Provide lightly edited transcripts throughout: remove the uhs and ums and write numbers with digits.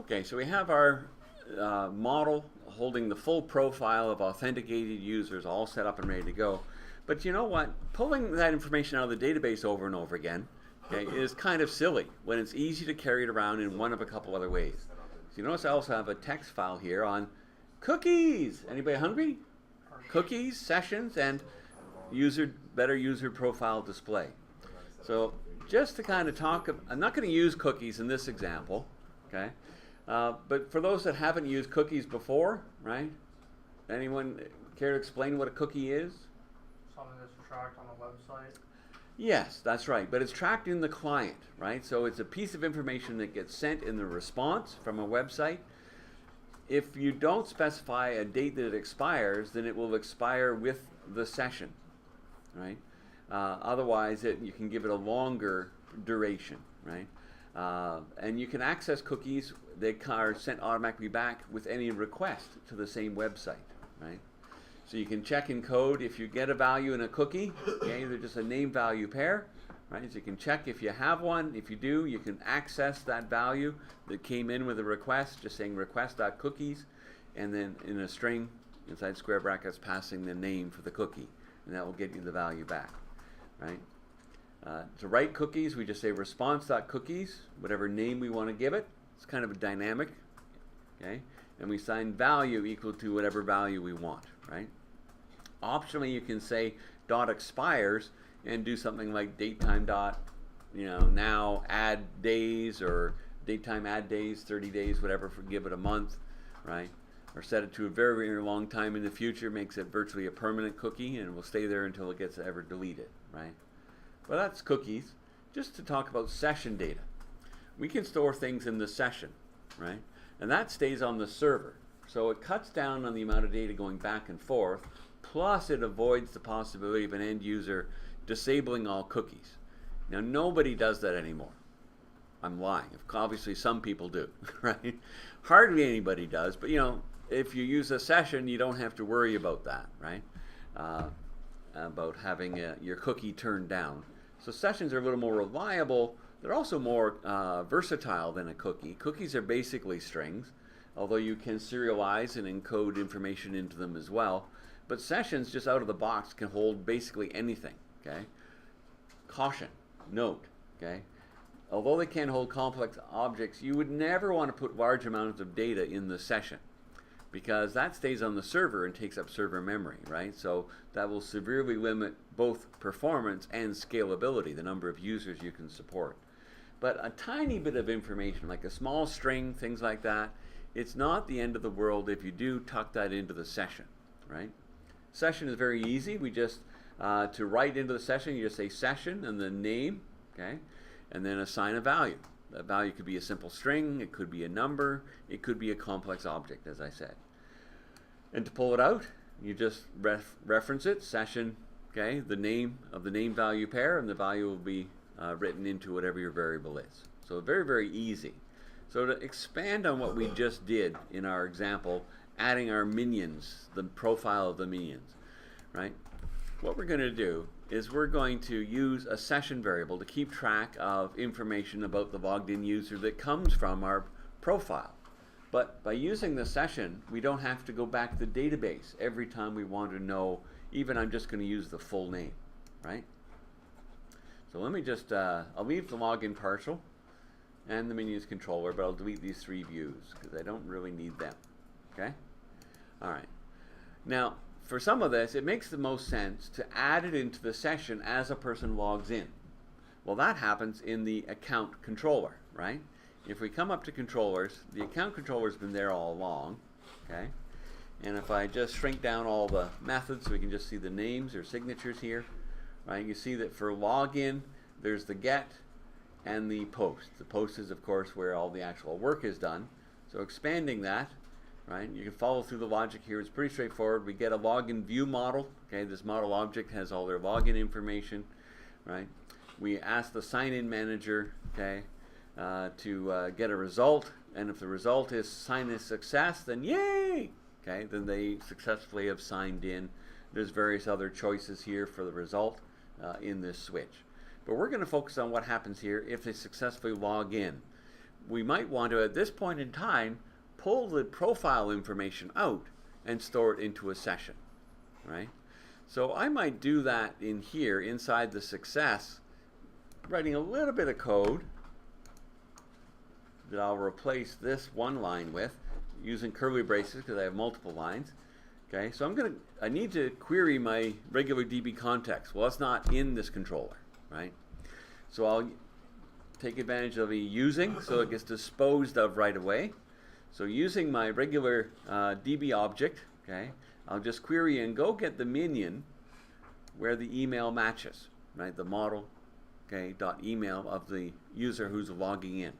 Okay, so we have our model holding the full profile of authenticated users all set up and ready to go. But you know what? Pulling that information out of the database over and over again, okay, is kind of silly when it's easy to carry it around in one of a couple other ways. So you notice I also have a text file here on cookies. Anybody hungry? Cookies, sessions, and better user profile display. So just to kind of talk, I'm not going to use cookies in this example, okay? But for those that haven't used cookies before, right? Anyone care to explain what a cookie is? Something that's tracked on a website. Yes, that's right. But it's tracked in the client, right? So it's a piece of information that gets sent in the response from a website. If you don't specify a date that it expires, then it will expire with the session, right? Otherwise, you can give it a longer duration, right? And you can access cookies that are sent automatically back with any request to the same website, right? So you can check in code if you get a value in a cookie, okay, they're just a name value pair, right? So you can check if you have one. If you do, you can access that value that came in with a request, just saying request.cookies, and then in a string inside square brackets passing the name for the cookie, and that will get you the value back, right? To write cookies, we just say response.cookies, whatever name we want to give it. It's kind of a dynamic, okay? And we assign value equal to whatever value we want, right? Optionally, you can say dot expires and do something like datetime dot, now add days, or datetime add days, 30 days, whatever, give it a month, right? Or set it to a very, very long time in the future, makes it virtually a permanent cookie, and will stay there until it gets ever deleted, right? Well, that's cookies. Just to talk about session data. We can store things in the session, right? And that stays on the server. So it cuts down on the amount of data going back and forth, plus it avoids the possibility of an end user disabling all cookies. Now, nobody does that anymore. I'm lying. Obviously, some people do, right? Hardly anybody does, but if you use a session, you don't have to worry about that, right? About having your cookie turned down. So sessions are a little more reliable. They're also more versatile than a cookie. Cookies are basically strings, although you can serialize and encode information into them as well. But sessions, just out of the box, can hold basically anything, okay? Caution, note, okay? Although they can hold complex objects, you would never want to put large amounts of data in the session, because that stays on the server and takes up server memory, right? So that will severely limit both performance and scalability, the number of users you can support. But a tiny bit of information, like a small string, things like that, it's not the end of the world if you do tuck that into the session, right? Session is very easy. We just, to write into the session, you just say session and the name, okay? And then assign a value. That value could be a simple string, it could be a number, it could be a complex object, as I said. And to pull it out, you just reference it, session, okay, the name of the name value pair, and the value will be written into whatever your variable is. So very, very easy. So to expand on what we just did in our example, adding our minions, the profile of the minions, right? What we're going to do is we're going to use a session variable to keep track of information about the logged in user that comes from our profile. But by using the session, we don't have to go back to the database every time we want to know, even I'm just going to use the full name, right? So let me just, I'll leave the login partial and the minions controller, but I'll delete these three views because I don't really need them, okay? All right. Now, for some of this, it makes the most sense to add it into the session as a person logs in. Well, that happens in the account controller, right? If we come up to controllers, the account controller's been there all along, okay? And if I just shrink down all the methods so we can just see the names or signatures here, right? You see that for login, there's the get and the post. The post is, of course, where all the actual work is done. So expanding that, right? You can follow through the logic here. It's pretty straightforward. We get a login view model. Okay, this model object has all their login information, right? We ask the sign-in manager, okay, to get a result, and if the result is sign-in success, then yay! Okay, then they successfully have signed in. There's various other choices here for the result in this switch. But we're going to focus on what happens here if they successfully log in. we might want to, at this point in time, pull the profile information out and store it into a session, right? So I might do that in here inside the success, writing a little bit of code that I'll replace this one line with using curly braces because I have multiple lines. Okay, so I need to query my regular DB context. Well, it's not in this controller, right? So I'll take advantage of the using so it gets disposed of right away. So using my regular DB object, okay, I'll just query and go get the minion where the email matches, right? The model, okay, dot email of the user who's logging in.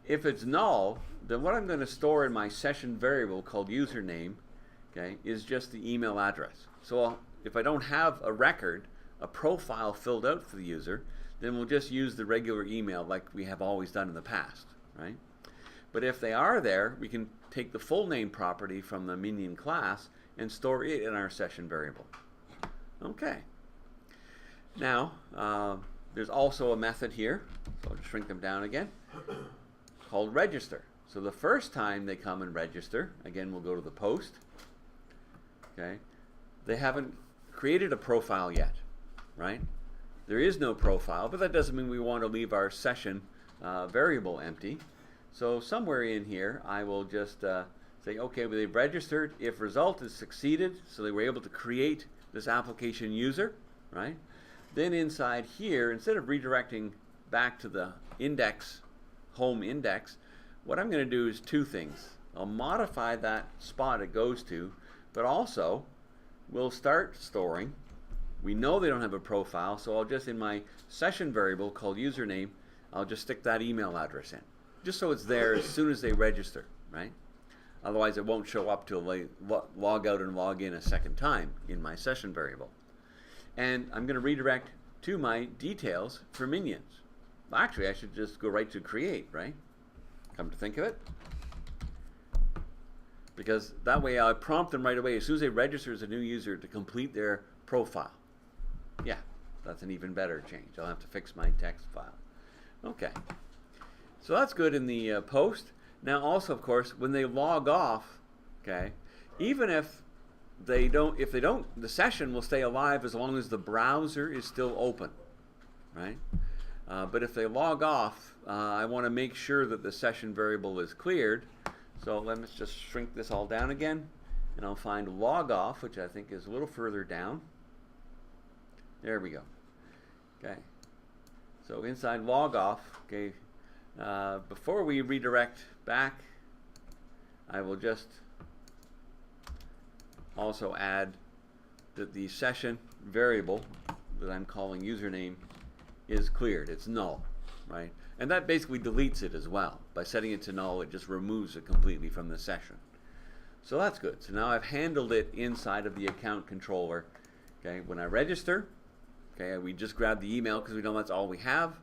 If it's null, then what I'm going to store in my session variable called username, okay, is just the email address. So if I don't have a record, a profile filled out for the user, then we'll just use the regular email like we have always done in the past, right? But if they are there, we can take the FullName property from the minion class and store it in our session variable. Okay. Now, there's also a method here, so I'll just shrink them down again, called register. So the first time they come and register, again, we'll go to the post. Okay, they haven't created a profile yet, right? There is no profile, but that doesn't mean we want to leave our session variable empty. So somewhere in here, I will just say, okay, well, they've registered. If result is succeeded, so they were able to create this application user, right? Then inside here, instead of redirecting back to the index, home index, what I'm going to do is two things. I'll modify that spot it goes to, but also we'll start storing. We know they don't have a profile, so I'll just, in my session variable called username, I'll just stick that email address in, just so it's there as soon as they register, right? Otherwise it won't show up till they log out and log in a second time in my session variable. And I'm going to redirect to my details for minions. Well, actually, I should just go right to create, right? Come to think of it. Because that way I prompt them right away as soon as they register as a new user to complete their profile. Yeah, that's an even better change. I'll have to fix my text file. Okay, so that's good in the post. Now also, of course, when they log off, okay, even if they don't, the session will stay alive as long as the browser is still open, right? But if they log off, I want to make sure that the session variable is cleared. So let's just shrink this all down again, and I'll find log off, which I think is a little further down. There we go. Okay. So inside log off, okay, before we redirect back, I will just also add that the session variable that I'm calling username is cleared. It's null, right? And that basically deletes it as well. By setting it to null, it just removes it completely from the session. So that's good. So now I've handled it inside of the account controller. Okay, when I register, okay, we just grab the email because we know that's all we have.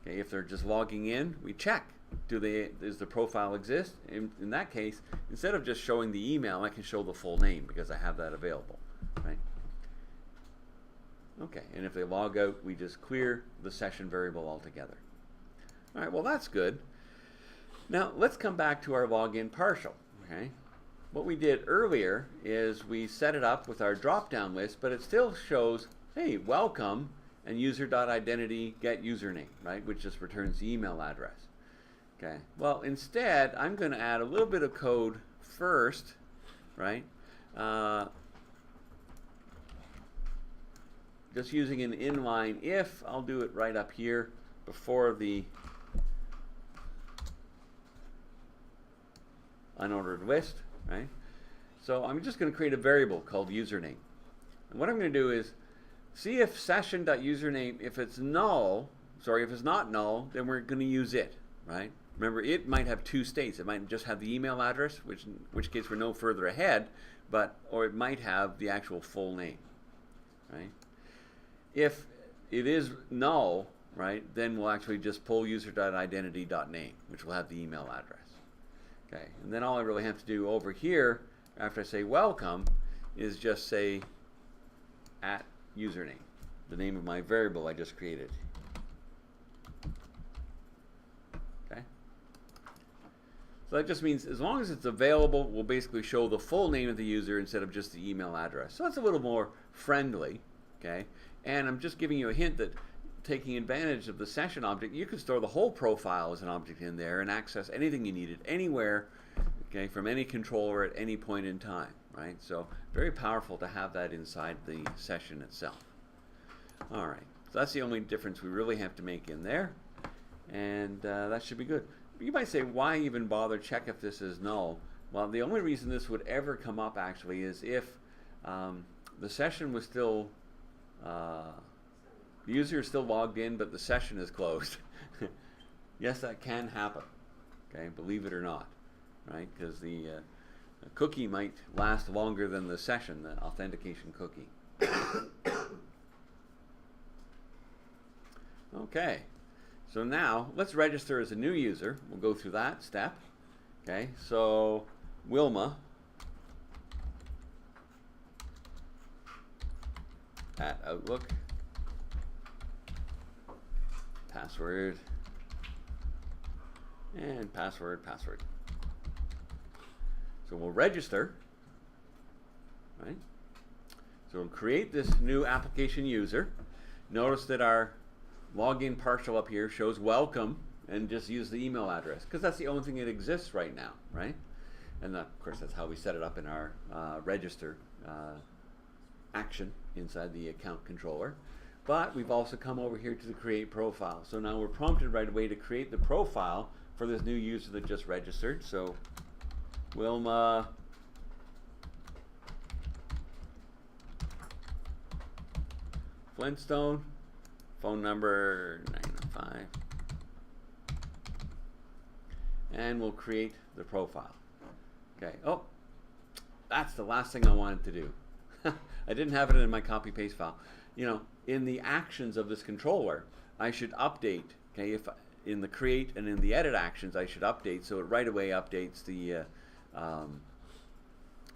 Okay, if they're just logging in, we check. Does the profile exist? In that case, instead of just showing the email, I can show the full name because I have that available, right? Okay, and if they log out, we just clear the session variable altogether. All right, well that's good. Now let's come back to our login partial. Okay, what we did earlier is we set it up with our drop-down list, but it still shows, hey, welcome and user.identity get username, right, which just returns the email address. Okay, well instead I'm going to add a little bit of code first, right? Just using an inline if, I'll do it right up here before the unordered list, right? So I'm just going to create a variable called username. And what I'm going to do is see if session.username, if it's null, sorry, if it's not null, then we're going to use it, right? Remember, it might have two states. It might just have the email address, in which case we're no further ahead, or it might have the actual full name, right? If it is null, right, then we'll actually just pull user.identity.name, which will have the email address. Okay, and then all I really have to do over here, after I say welcome, is just say at username, the name of my variable I just created. Okay, So that just means as long as it's available, we'll basically show the full name of the user instead of just the email address. So that's a little more friendly, okay? And I'm just giving you a hint that taking advantage of the session object, you can store the whole profile as an object in there and access anything you needed anywhere, okay, from any controller at any point in time, right? So very powerful to have that inside the session itself. All right, so that's the only difference we really have to make in there, and that should be good. You might say, why even bother check if this is null? Well, the only reason this would ever come up actually is if the session was still, the user is still logged in, but the session is closed. Yes, that can happen, okay, believe it or not, right? Because the cookie might last longer than the session, the authentication cookie. Okay, so now let's register as a new user. We'll go through that step. Okay, so Wilma at Outlook, password, and password. So we'll register, right? So we'll create this new application user. Notice that our login partial up here shows welcome, and just use the email address because that's the only thing that exists right now, right? And of course that's how we set it up in our register action inside the account controller. But we've also come over here to the create profile. So now we're prompted right away to create the profile for this new user that just registered. So Wilma Flintstone, phone number 905, and we'll create the profile. Okay, oh, that's the last thing I wanted to do. I didn't have it in my copy paste file. You know, in the actions of this controller, I should update, okay, if in the create and in the edit actions, I should update so it right away updates the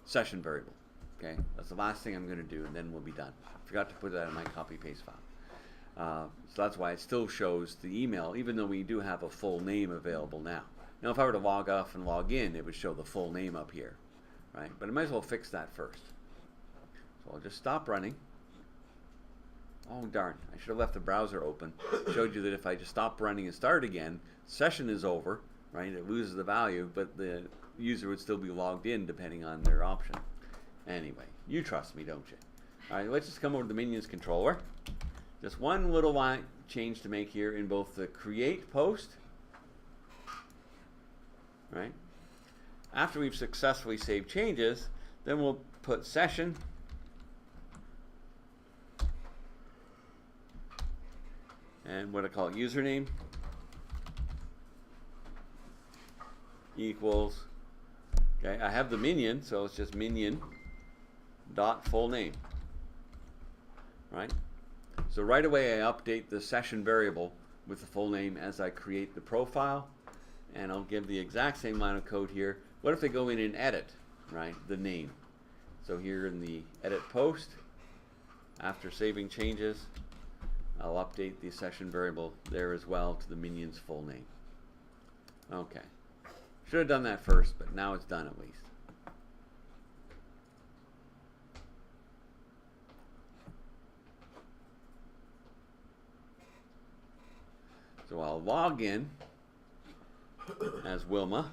session variable. Okay, that's the last thing I'm going to do, and then we'll be done. I forgot to put that in my copy paste file. So that's why it still shows the email, even though we do have a full name available now. Now, if I were to log off and log in, it would show the full name up here, right? But I might as well fix that first. So I'll just stop running. Oh, darn. I should have left the browser open. Showed you that if I just stop running and start again, session is over, right? It loses the value, but the user would still be logged in depending on their option. Anyway, you trust me, don't you? All right, let's just come over to the Minions controller. Just one little line change to make here in both the create post, right? After we've successfully saved changes, then we'll put session and what I call it, username equals, okay, I have the minion, so it's just minion dot full name, right? So right away I update the session variable with the full name as I create the profile, and I'll give the exact same line of code here. What if they go in and edit, right, the name? So here in the edit post, after saving changes, I'll update the session variable there as well to the minion's full name. Okay. Should have done that first, but now it's done at least. So I'll log in as Wilma.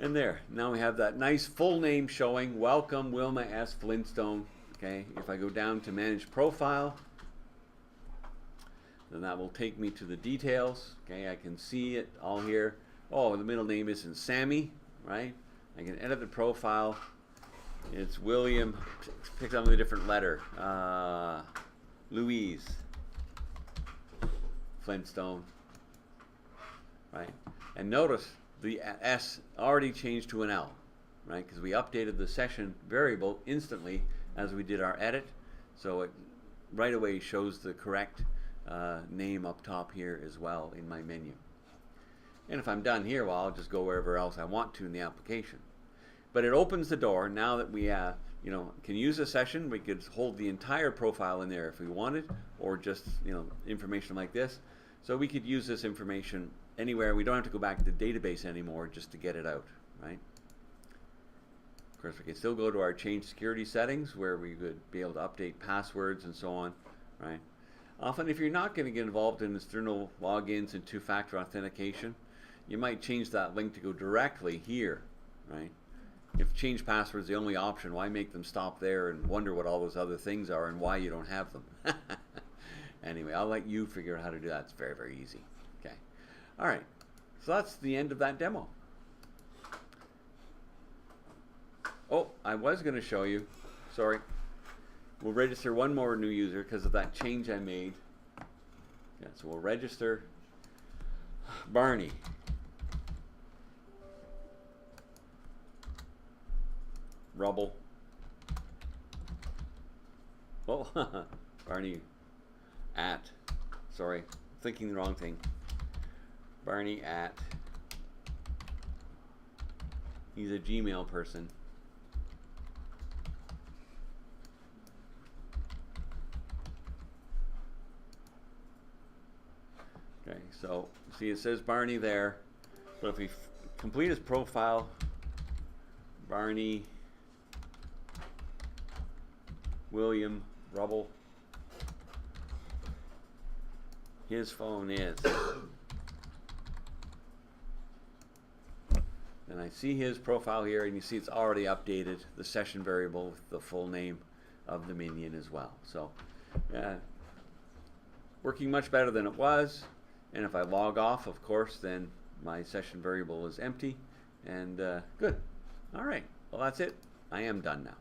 And there, now we have that nice full name showing, welcome Wilma S. Flintstone. Okay, if I go down to manage profile, then that will take me to the details. Okay, I can see it all here. Oh, the middle name isn't Sammy, right? I can edit the profile. It's William, pick on a different letter. Louise Flintstone, right? And notice the S already changed to an L, right? Because we updated the session variable instantly as we did our edit. So it right away shows the correct name up top here as well in my menu. And if I'm done here, well, I'll just go wherever else I want to in the application. But it opens the door now that we you know, can use a session. We could hold the entire profile in there if we wanted, or just, you know, information like this. So we could use this information anywhere. We don't have to go back to the database anymore just to get it out, right? Of course, we can still go to our change security settings where we could be able to update passwords and so on, right? Often, if you're not going to get involved in external logins and two-factor authentication, you might change that link to go directly here, right? If change passwords the only option, why make them stop there and wonder what all those other things are and why you don't have them? Anyway, I'll let you figure out how to do that. It's very, very easy. Okay. All right. So that's the end of that demo. Oh, I was going to show you. Sorry. We'll register one more new user because of that change I made. Yeah, so we'll register Barney. Rubble. Oh, Barney at, sorry, thinking the wrong thing. Barney at, he's a Gmail person. Okay, so see it says Barney there, but if we complete his profile, Barney William Rubble, his phone is, and I see his profile here, and you see it's already updated the session variable with the full name of the minion as well. So working much better than it was. And if I log off, of course, then my session variable is empty. And good. All right. Well, that's it. I am done now.